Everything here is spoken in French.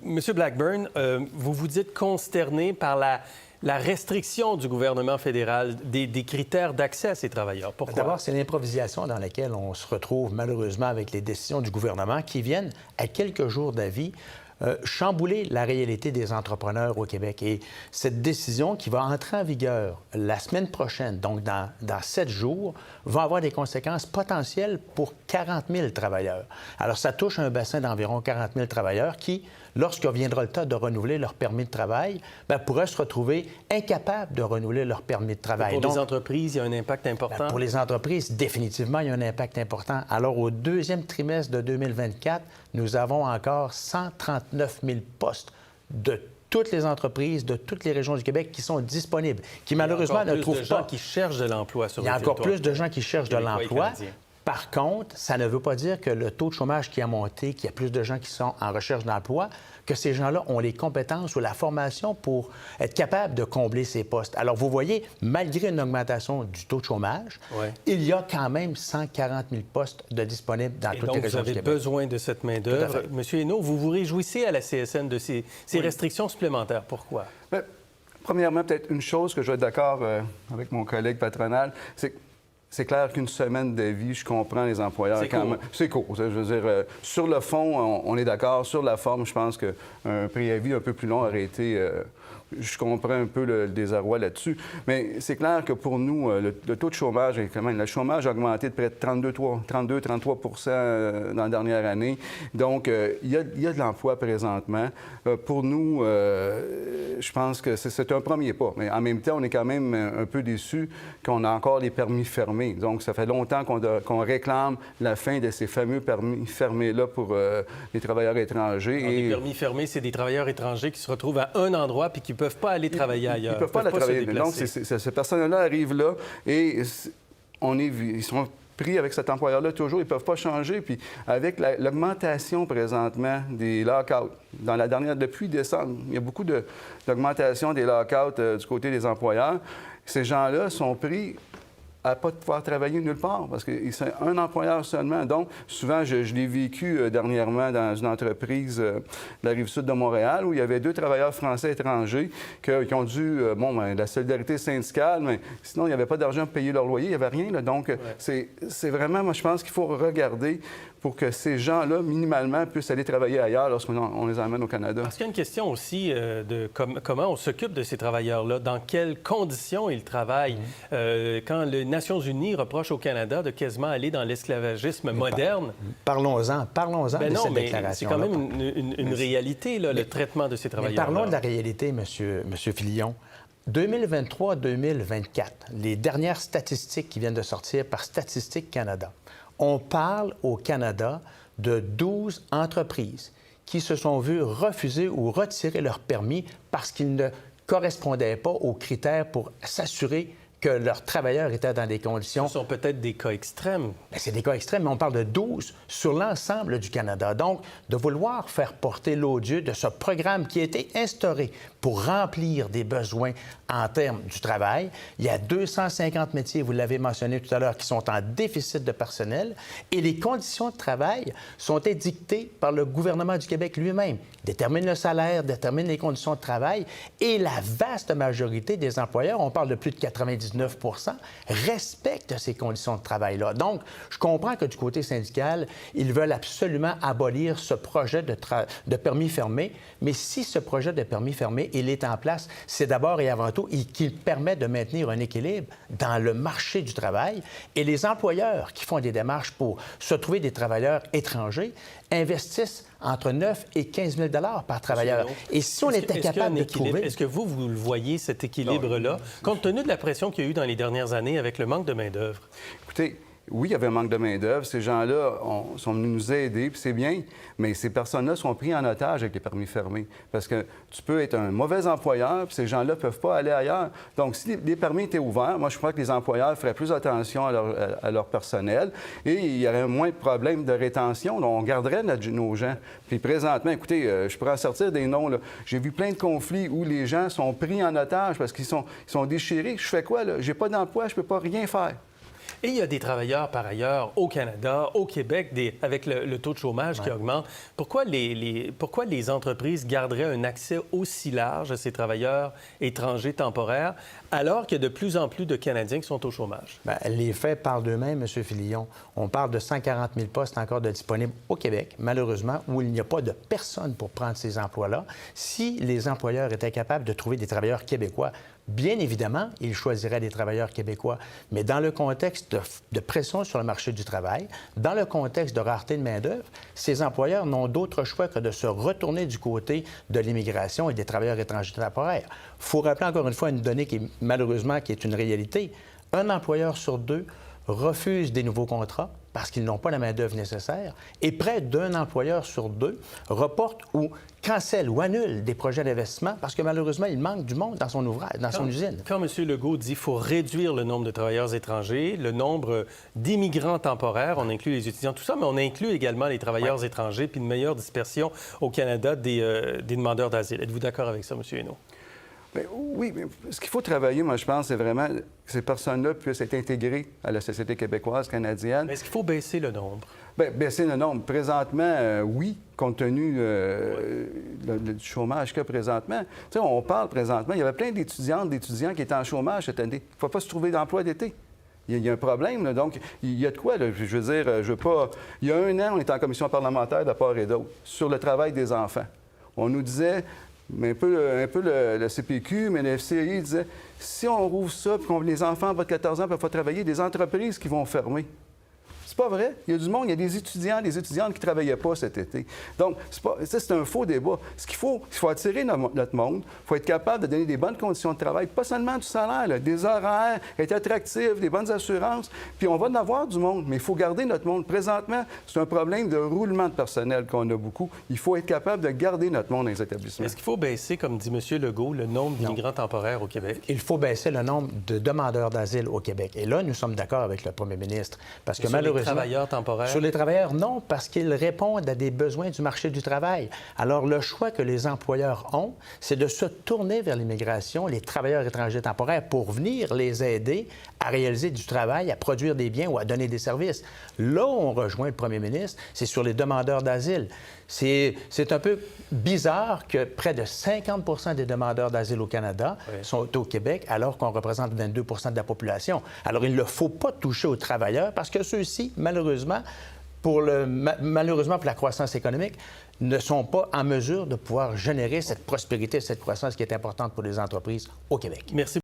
Monsieur Blackburn, vous vous dites consterné par la restriction du gouvernement fédéral des critères d'accès à ces travailleurs. Pourquoi? D'abord, c'est l'improvisation dans laquelle on se retrouve malheureusement avec les décisions du gouvernement qui viennent, à quelques jours d'avis, chambouler la réalité des entrepreneurs au Québec. Et cette décision qui va entrer en vigueur la semaine prochaine, donc dans 7 jours, va avoir des conséquences potentielles pour 40 000 travailleurs. Alors, ça touche un bassin d'environ 40 000 travailleurs qui, lorsqu'il viendra le temps de renouveler leur permis de travail, pourraient se retrouver incapables de renouveler leur permis de travail. Et pour les entreprises, il y a un impact important? Pour les entreprises, définitivement, il y a un impact important. Alors, au deuxième trimestre de 2024, nous avons encore 139 000 postes de toutes les entreprises de toutes les régions du Québec qui sont disponibles, qui malheureusement ne trouvent pas... Il y a encore plus de gens qui cherchent de l'emploi sur le territoire. Il y a encore plus de gens qui cherchent de l'emploi. Par contre, ça ne veut pas dire que le taux de chômage qui a monté, qu'il y a plus de gens qui sont en recherche d'emploi, que ces gens-là ont les compétences ou la formation pour être capables de combler ces postes. Alors, vous voyez, malgré une augmentation du taux de chômage, il y a quand même 140 000 postes de disponibles dans toutes les régions du Québec. Vous avez besoin de cette main-d'œuvre. Monsieur Hainaut, vous vous réjouissez à la CSN de ces restrictions supplémentaires. Pourquoi? Bien, premièrement, peut-être une chose que je vais être d'accord avec mon collègue patronal, c'est clair qu'une semaine d'avis, je comprends les employeurs quand même. C'est court. Je veux dire, sur le fond, on est d'accord. Sur la forme, je pense qu'un préavis un peu plus long aurait été... Je comprends un peu le désarroi là-dessus. Mais c'est clair que pour nous, le taux de chômage, quand même, le chômage a augmenté de près de 32-33 dans la dernière année. Donc, il y a de l'emploi présentement. Pour nous, je pense que c'est un premier pas. Mais en même temps, on est quand même un peu déçus qu'on a encore les permis fermés. Donc, ça fait longtemps qu'on réclame la fin de ces fameux permis fermés-là pour les travailleurs étrangers. Les permis fermés, c'est des travailleurs étrangers qui se retrouvent à un endroit puis qui ne peuvent pas aller travailler ailleurs. Ils ne peuvent pas aller travailler. Donc, ces personnes-là arrivent là et ils sont pris avec cet employeur-là toujours. Ils ne peuvent pas changer. Puis avec l'augmentation présentement des lock-outs, depuis décembre, il y a beaucoup d'augmentation des lock-outs du côté des employeurs. Ces gens-là sont pris à ne pas pouvoir travailler nulle part parce que c'est un employeur seulement. Donc, souvent, je l'ai vécu dernièrement dans une entreprise de la Rive-Sud de Montréal où il y avait 2 travailleurs français étrangers qui ont dû, la solidarité syndicale, mais sinon, il n'y avait pas d'argent pour payer leur loyer, il n'y avait rien. Là. Donc, c'est vraiment, moi, je pense qu'il faut regarder pour que ces gens-là, minimalement, puissent aller travailler ailleurs lorsqu'on les emmène au Canada. Parce qu'il y a une question aussi de comment on s'occupe de ces travailleurs-là, dans quelles conditions ils travaillent. Quand les Nations unies reprochent au Canada de quasiment aller dans l'esclavagisme moderne... Parlons-en de cette déclaration. C'est quand même une réalité, là, le traitement de ces travailleurs-là. Parlons de la réalité, M. Fillon. 2023-2024, les dernières statistiques qui viennent de sortir par Statistique Canada, on parle au Canada de 12 entreprises qui se sont vues refuser ou retirer leur permis parce qu'ils ne correspondaient pas aux critères pour s'assurer que leurs travailleurs étaient dans des conditions... Ce sont peut-être des cas extrêmes. Bien, c'est des cas extrêmes, mais on parle de 12 sur l'ensemble du Canada. Donc, de vouloir faire porter l'odieux de ce programme qui a été instauré pour remplir des besoins en termes du travail. Il y a 250 métiers, vous l'avez mentionné tout à l'heure, qui sont en déficit de personnel et les conditions de travail sont édictées par le gouvernement du Québec lui-même. Détermine le salaire, détermine les conditions de travail et la vaste majorité des employeurs, on parle de plus de 99 respectent ces conditions de travail-là. Donc, je comprends que du côté syndical, ils veulent absolument abolir ce projet de permis fermé, mais si ce projet de permis fermé, il est en place, c'est d'abord et avant tout qu'il permet de maintenir un équilibre dans le marché du travail et les employeurs qui font des démarches pour se trouver des travailleurs étrangers investissent entre 9 et 15 000 par travailleur. Et si on était capable de trouver... Est-ce que vous le voyez, cet équilibre-là, compte tenu de la pression qu'il y a eu dans les dernières années avec le manque de main-d'œuvre? Écoutez, oui, il y avait un manque de main-d'œuvre. Ces gens-là sont venus nous aider, puis c'est bien, mais ces personnes-là sont pris en otage avec les permis fermés. Parce que tu peux être un mauvais employeur, puis ces gens-là ne peuvent pas aller ailleurs. Donc, si les permis étaient ouverts, moi, je crois que les employeurs feraient plus attention à leur personnel et il y aurait moins de problèmes de rétention. Donc, on garderait nos gens. Puis présentement, écoutez, je pourrais en sortir des noms. J'ai vu plein de conflits où les gens sont pris en otage parce qu'ils sont déchirés. Je fais quoi, là? J'ai pas d'emploi, je peux pas rien faire. Et il y a des travailleurs, par ailleurs, au Canada, au Québec, avec le taux de chômage qui augmente. Pourquoi les entreprises garderaient un accès aussi large à ces travailleurs étrangers temporaires, alors qu'il y a de plus en plus de Canadiens qui sont au chômage? Bien, les faits parlent d'eux-mêmes, M. Fillon. On parle de 140 000 postes encore de disponibles au Québec, malheureusement, où il n'y a pas de personne pour prendre ces emplois-là. Si les employeurs étaient capables de trouver des travailleurs québécois, bien évidemment, ils choisiraient des travailleurs québécois. Mais dans le contexte de pression sur le marché du travail, dans le contexte de rareté de main-d'œuvre, ces employeurs n'ont d'autre choix que de se retourner du côté de l'immigration et des travailleurs étrangers temporaires. Il faut rappeler encore une fois une donnée qui, malheureusement, qui est une réalité. Un employeur sur deux refuse des nouveaux contrats parce qu'ils n'ont pas la main-d'œuvre nécessaire, et près d'un employeur sur deux reporte ou cancelle ou annule des projets d'investissement parce que malheureusement, il manque du monde dans son ouvrage, dans son usine. Quand M. Legault dit qu'il faut réduire le nombre de travailleurs étrangers, le nombre d'immigrants temporaires, on inclut les étudiants, tout ça, mais on inclut également les travailleurs étrangers, puis une meilleure dispersion au Canada des demandeurs d'asile. Êtes-vous d'accord avec ça, M. Hainaut? Bien, oui, mais ce qu'il faut travailler, moi, je pense, c'est vraiment que ces personnes-là puissent être intégrées à la société québécoise, canadienne. Mais est-ce qu'il faut baisser le nombre? Bien, baisser le nombre. Présentement, oui, compte tenu du chômage qu'il y a présentement. Tu sais, on parle présentement, il y avait plein d'étudiantes, d'étudiants qui étaient en chômage cette année. Il ne faut pas se trouver d'emploi d'été. Il y a un problème, là. Donc, il y a de quoi, là. Je veux dire, je veux pas... Il y a un an, on était en commission parlementaire de part et d'autre sur le travail des enfants. On nous disait... Mais un peu le CPQ, mais le FCI disait, si on rouvre ça, puis que les enfants en bas de 14 ans ne peuvent pas travailler, des entreprises qui vont fermer. C'est pas vrai. Il y a du monde, il y a des étudiants, des étudiantes qui ne travaillaient pas cet été. Donc, c'est un faux débat. Ce qu'il faut, il faut attirer notre monde. Il faut être capable de donner des bonnes conditions de travail, pas seulement du salaire, là, des horaires, être attractifs, des bonnes assurances. Puis on va en avoir du monde, mais il faut garder notre monde. Présentement, c'est un problème de roulement de personnel qu'on a beaucoup. Il faut être capable de garder notre monde dans les établissements. Est-ce qu'il faut baisser, comme dit M. Legault, le nombre d'immigrants temporaires au Québec? Il faut baisser le nombre de demandeurs d'asile au Québec. Et là, nous sommes d'accord avec le premier ministre. Parce que malheureusement... Les travailleurs temporaires? Sur les travailleurs, non, parce qu'ils répondent à des besoins du marché du travail. Alors, le choix que les employeurs ont, c'est de se tourner vers l'immigration, les travailleurs étrangers temporaires, pour venir les aider à réaliser du travail, à produire des biens ou à donner des services. Là où on rejoint le premier ministre, c'est sur les demandeurs d'asile. C'est un peu bizarre que près de 50 des demandeurs d'asile au Canada sont au Québec, alors qu'on représente 22 de la population. Alors, il ne faut pas toucher aux travailleurs parce que ceux-ci, malheureusement, pour la croissance économique, ne sont pas en mesure de pouvoir générer cette prospérité, cette croissance qui est importante pour les entreprises au Québec. Merci.